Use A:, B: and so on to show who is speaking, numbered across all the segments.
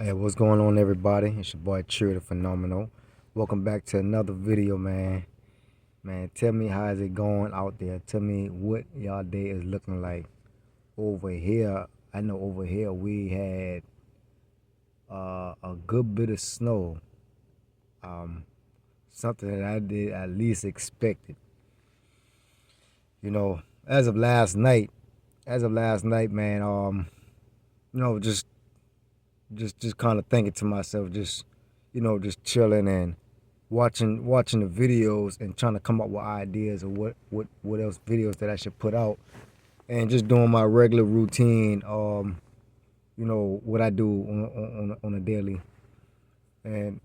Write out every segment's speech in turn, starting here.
A: Hey, what's going on, everybody? It's your boy Cheer the Phenomenal. Welcome back to another video, man. Man, tell me how is it going out there. Tell me what y'all day is looking like over here. I know over here we had a good bit of snow. Um, Something that I did at least expected. You know, as of last night, man. You know, just kind of thinking to myself, just chilling and watching the videos and trying to come up with ideas of what else videos that I should put out, and just doing my regular routine. What I do on a daily, and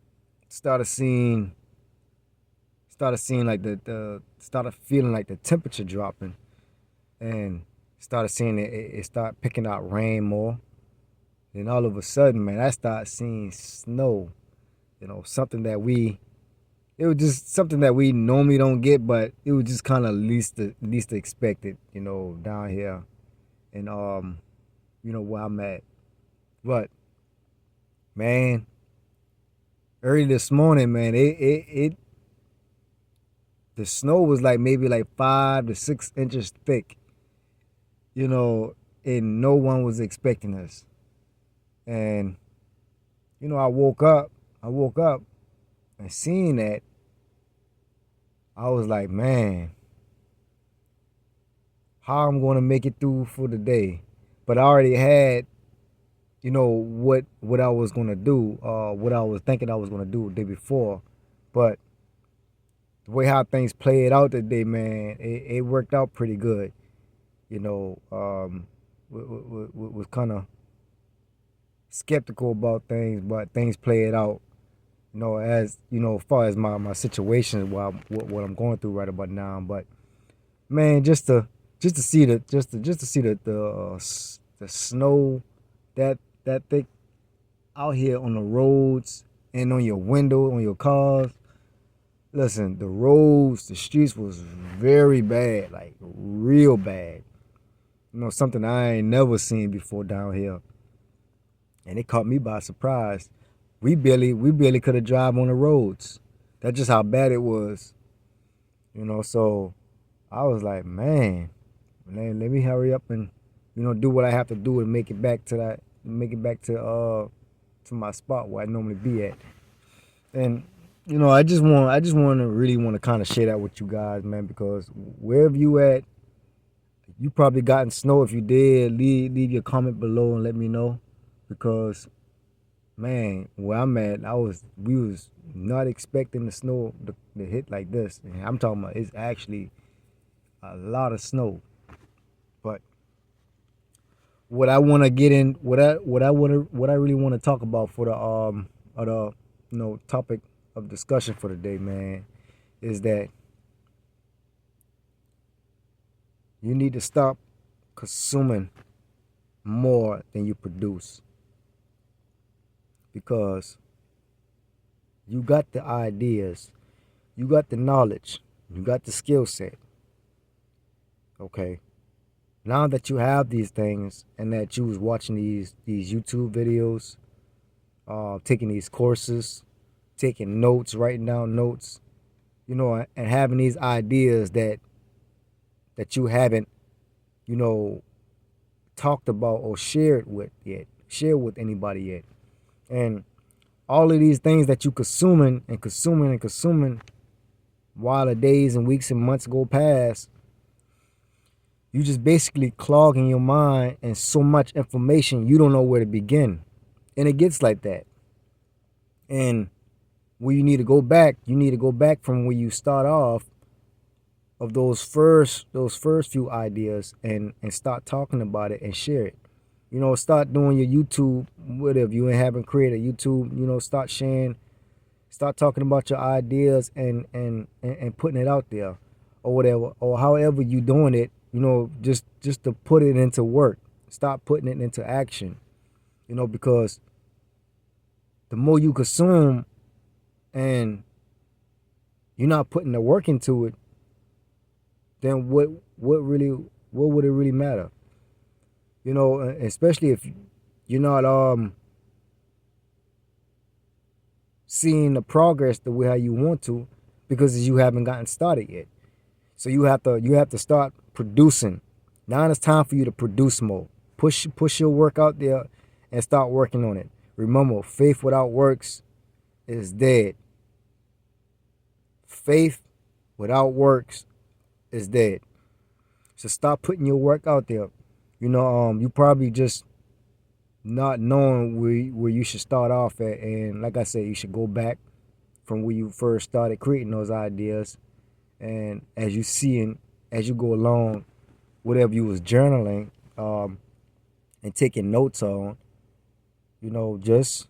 A: started seeing like the started feeling like the temperature dropping, and started seeing it start picking out rain more. Then all of a sudden, man, I started seeing snow. Something that it was just something that we normally don't get, but it was just kind of least expected, down here, and where I'm at. But man, early this morning, man, it the snow was like maybe like 5 to 6 inches thick, you know, and no one was expecting us. And I woke up and seeing that, I was like, man, how I'm gonna make it through for the day. But I already had, what I was gonna do, what I was thinking I was gonna do the day before. But the way how things played out today, man, it worked out pretty good. You know, was kind of skeptical about things, but things played out. As as far as my situation, what I'm going through right about now. But man, just to see just to see the snow that thick out here on the roads and on your window, on your cars. Listen, the streets was very bad, like real bad. Something I ain't never seen before down here, and it caught me by surprise. We barely could have drive on the roads. That's just how bad it was. So I was like, man, let me hurry up and do what I have to do and make it back to my spot where I normally be at. And I just want to really want to kind of share that with you guys, man, because wherever you at, you probably gotten snow. If you did, leave your comment below and let me know, because man, where I'm at, we was not expecting the snow to hit like this. And I'm talking about it's actually a lot of snow. But what I want to get in, what I really want to talk about for the topic of discussion for the day, man, is that you need to stop consuming more than you produce, because you got the ideas, you got the knowledge, you got the skill set. Okay, now that you have these things and that you was watching these YouTube videos, taking these courses, taking notes, writing down notes, and having these ideas that you haven't, you know, talked about or shared with anybody yet. And all of these things that you consuming and consuming and consuming while the days and weeks and months go past, you just basically clogging your mind and so much information you don't know where to begin. And it gets like that. And where you need to go back from where you start off, of those first few ideas, and start talking about it and share it. Start doing your YouTube, whatever you haven't created YouTube, start sharing, start talking about your ideas and putting it out there, or whatever, or however you doing it, just to put it into work. Stop putting it into action, because the more you consume and you're not putting the work into it, then what would it really matter? Especially if you're not seeing the progress the way how you want to, because you haven't gotten started yet. So you have to start producing. Now it's time for you to produce more. Push your work out there and start working on it. Remember, faith without works is dead. Faith without works is dead. So stop putting your work out there. You probably just not knowing where you should start off at, and like I said, you should go back from where you first started creating those ideas, and as you go along, whatever you was journaling, and taking notes on, just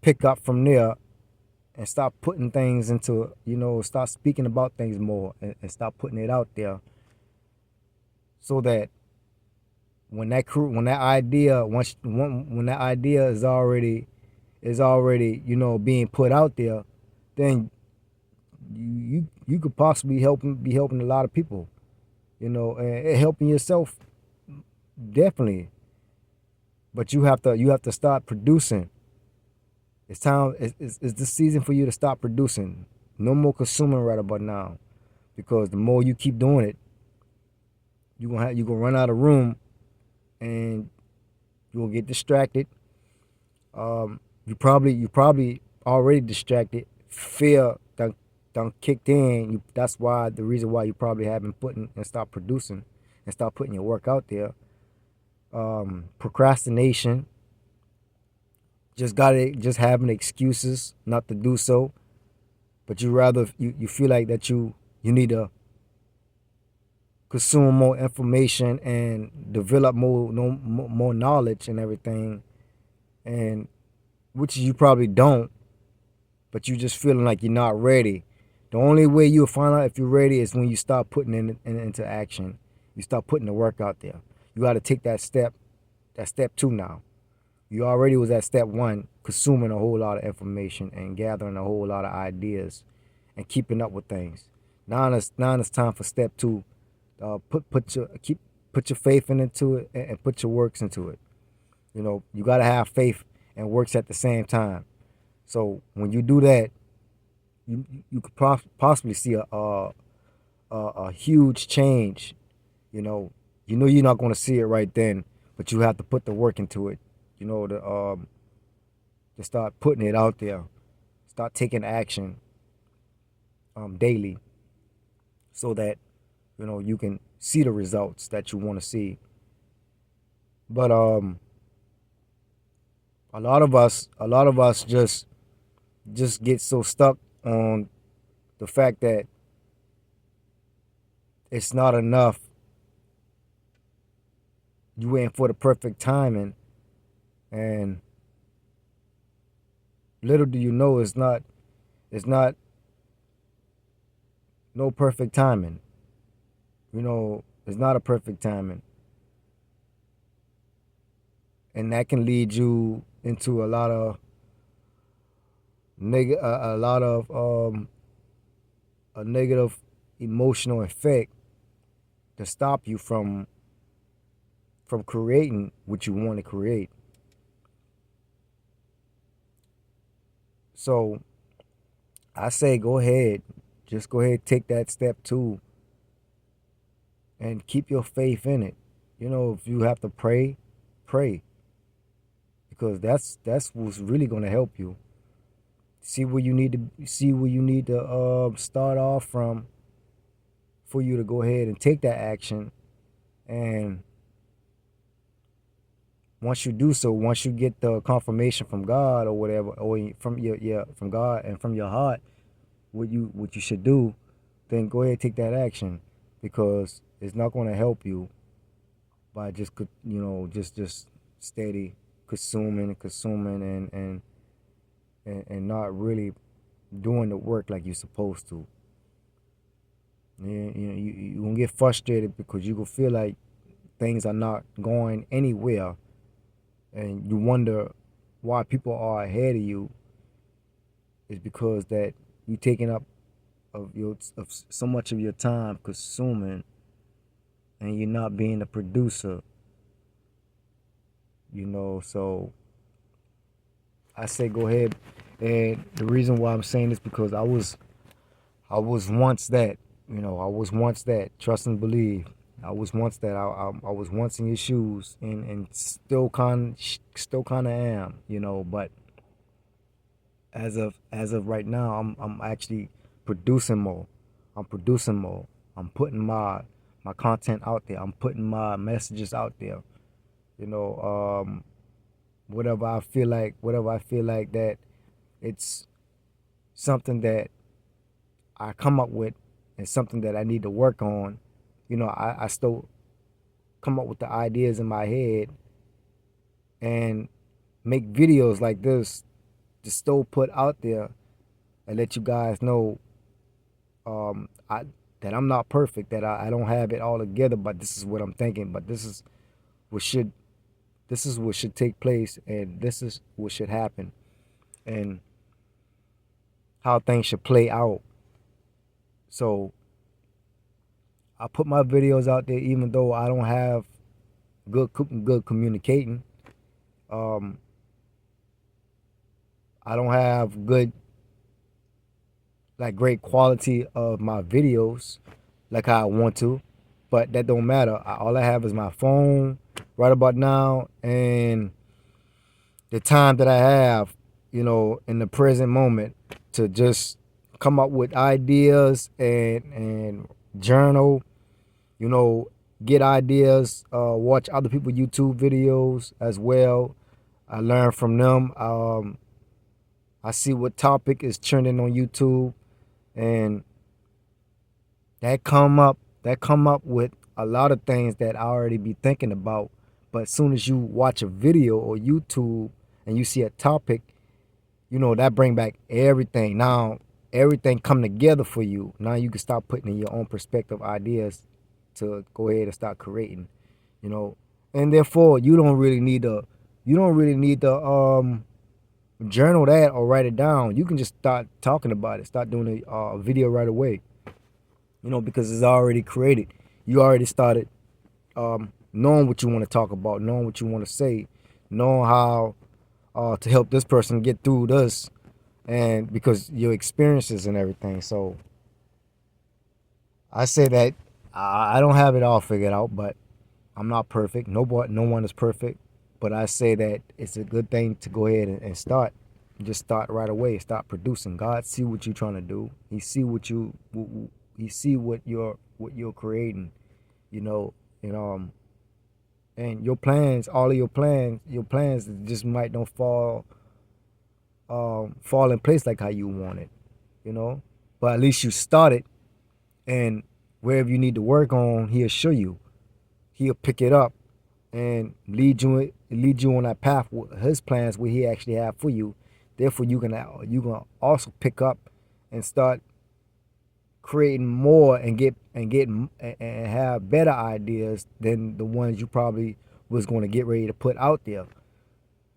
A: pick up from there and stop putting things into, start speaking about things more, and stop putting it out there, so that when that idea once when that idea is already being put out there, then you could possibly be helping a lot of people, and helping yourself definitely. But you have to start producing. It's time. It's the season for you to stop producing. No more consuming right about now, because the more you keep doing it, you gonna run out of room, and you will get distracted. You probably already distracted. Fear done kicked in. That's why the reason why you probably haven't putting and stop producing and start putting your work out there. Procrastination, just having excuses not to do so, but you feel like that you need to consume more information and develop more knowledge and everything, and which you probably don't, but you just feeling like you're not ready. The only way you'll find out if you're ready is when you start putting into action. You start putting the work out there. You got to take that step two now. You already was at step one, consuming a whole lot of information and gathering a whole lot of ideas and keeping up with things. Now it's time for step two. Put your faith into it, and put your works into it. You got to have faith and works at the same time. So when you do that, you could possibly see a huge change. You're not going to see it right then, but you have to put the work into it. To start putting it out there, start taking action daily, so that you can see the results that you want to see. But a lot of us just get so stuck on the fact that it's not enough. You waiting for the perfect timing, and little do you know, it's not no perfect timing. It's not a perfect timing, and that can lead you into a lot of a negative emotional effect to stop you from creating what you want to create. So I say just go ahead, take that step two, and keep your faith in it. If you have to pray, pray, because that's what's really going to help you. See where you need to start off from, for you to go ahead and take that action. And once you do so, once you get the confirmation from God or whatever, or from God and from your heart, what you should do, then go ahead and take that action, because it's not going to help you by just steady consuming and consuming, and not really doing the work like you're supposed to. You gonna get frustrated, because you gonna feel like things are not going anywhere, and you wonder why people are ahead of you. Is because that you taking up of so much of your time consuming, and you're not being a producer. So I say go ahead. And the reason why I'm saying this because I was once that. I was once that. Trust and believe. I was once that. I was once in your shoes, and still kind of am. But as of right now, I'm actually producing more. I'm producing more. I'm putting my content out there. I'm putting my messages out there. You know, whatever I feel like that it's something that I come up with and something that I need to work on. I still come up with the ideas in my head and make videos like this to still put out there and let you guys know I that I'm not perfect, that I don't have it all together, but this is what I'm thinking, but what should this is what should take place, and this is what should happen, and how things should play out. So I put my videos out there even though I don't have good communicating. Um, I don't have great quality of my videos like how I want to, but that don't matter. All I have is my phone right about now and the time that I have, in the present moment to just come up with ideas and journal, you know, get ideas, watch other people YouTube videos as well. I learn from them. I see what topic is trending on YouTube, and that come up with a lot of things that I already be thinking about. But as soon as you watch a video or YouTube and you see a topic, that bring back everything. Now everything come together for you. Now you can start putting in your own perspective ideas to go ahead and start creating. You know, and therefore you don't really need to journal that or write it down. You can just start talking about it. Start doing a video right away. Because it's already created. You already started knowing what you want to talk about, knowing what you want to say, knowing how to help this person get through this, and because your experiences and everything. So I say that I don't have it all figured out, but I'm not perfect. No one is perfect. But I say that it's a good thing to go ahead and start. Just start right away. Start producing. God see what you're trying to do. He see what you're creating. You know, and your plans, all of your plans just might don't fall in place like how you want it. You know, but at least you started, and wherever you need to work on, He'll show you. He'll pick it up and lead you on that path with His plans, what He actually have for you. Therefore, you can also pick up and start creating more and have better ideas than the ones you probably was going to get ready to put out there.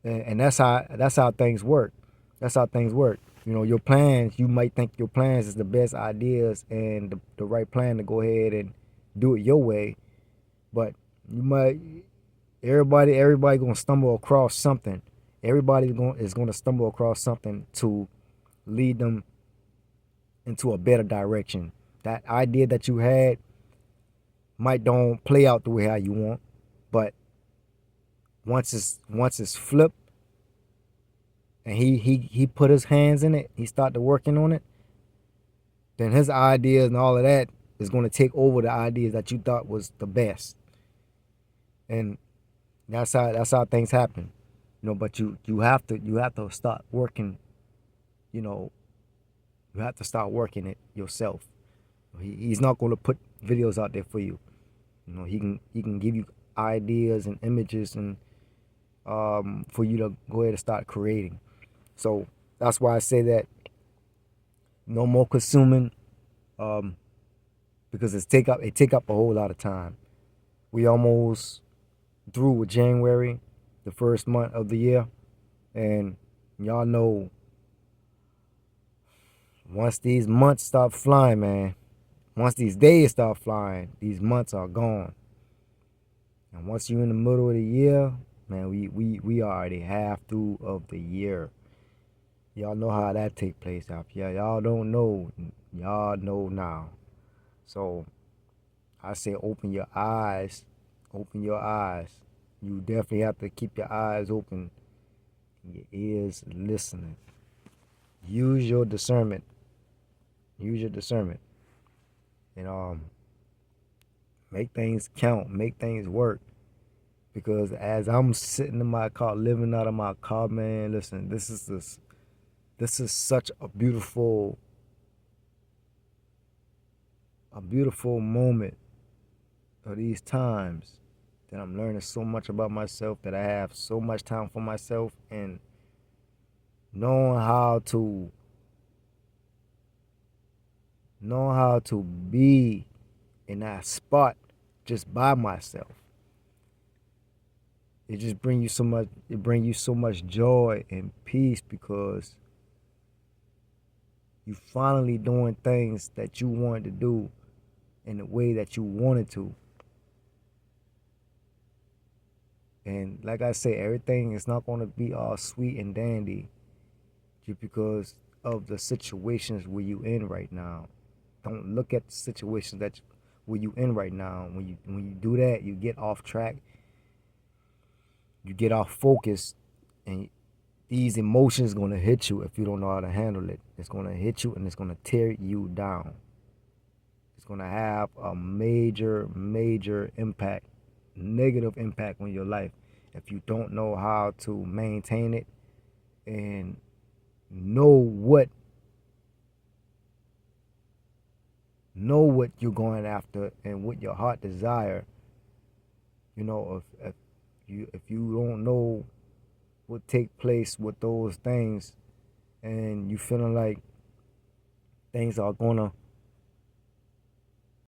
A: And that's how things work. That's how things work. Your plans. You might think your plans is the best ideas and the right plan to go ahead and do it your way, but you might everybody gonna stumble across something. Everybody is gonna stumble across something to lead them into a better direction. That idea that you had might don't play out the way how you want, but once it's flipped and he put his hands in it, he started working on it, then his ideas and all of that is going to take over the ideas that you thought was the best. And that's how things happen. But you have to start working. You know, you have to start working it yourself. He's not going to put videos out there for you. He can give you ideas and images and for you to go ahead and start creating. So that's why I say that no more consuming, um, because it take up a whole lot of time. We almost through with January, the first month of the year, and y'all know once these months start flying, man, once these days start flying, these months are gone. And once you're in the middle of the year, man, we already half through of the year. Y'all know how that take place out here. Y'all don't know. Y'all know now. So I say open your eyes. Open your eyes. You definitely have to keep your eyes open and your ears listening. Use your discernment. Use your discernment. And make things count. Make things work. Because as I'm sitting in my car, living out of my car, man, listen, this is such a beautiful moment of these times that I'm learning so much about myself, that I have so much time for myself, and knowing how to be in that spot just by myself. It just bring you so much. It bring you so much joy and peace because you finally doing things that you wanted to do in the way that you wanted to. And like I say, everything is not going to be all sweet and dandy just because of the situations where you in right now. Don't look at the situations where you in right now. When you do that, you get off track, you get off focus, and these emotions gonna hit you if you don't know how to handle it. It's gonna hit you and it's gonna tear you down. It's gonna have a major impact, negative impact on your life if you don't know how to maintain it and know what you're going after and what your heart desire. You know, if you don't know what take place with those things and you feeling like things are gonna